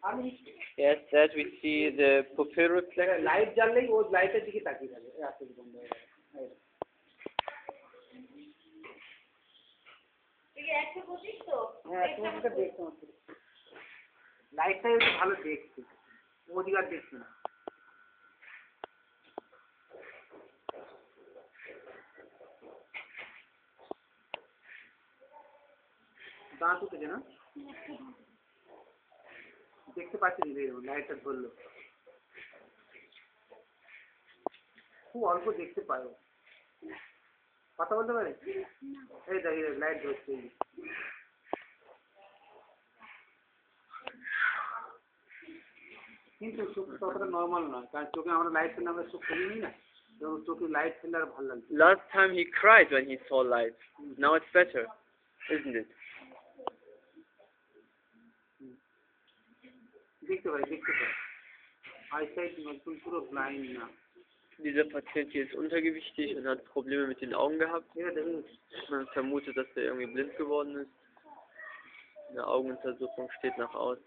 Yes, that we see the pupil reflex. Light জ্বাললেই ও লাইটের দিকে তাকিয়ে থাকে রাস্তা বন্ধ হয়ে গেল। হ্যাঁ তোমাকে দেখতে হচ্ছে লাইটটাই একটু ভালো দেখছি ওদিকে আর দেখছি না। দাঁত উঠেছে না দেখতে পাচ্ছি লাইটটা ধরলো খুব অল্প দেখতে পারো কথা বলতে পারে এই দেখি লাইট ধরছে কিন্তু চোখ ততটা নর্মাল নয় কারণ চোখে আমরা লাইট ফেললে আমরা চোখ খুলিনি না এবং চোখে লাইট ফেললে আর ভালো লাগছে। Last time he cried when he saw light. Now it's better, isn't it? দেখতে পাই আইসাইট পুরো ব্লাইন্ড না। Dieser Patient hier ist untergewichtig und hat Probleme mit den Augen gehabt. Ja, man vermutet, dass er irgendwie blind geworden ist. Eine Augenuntersuchung steht noch aus.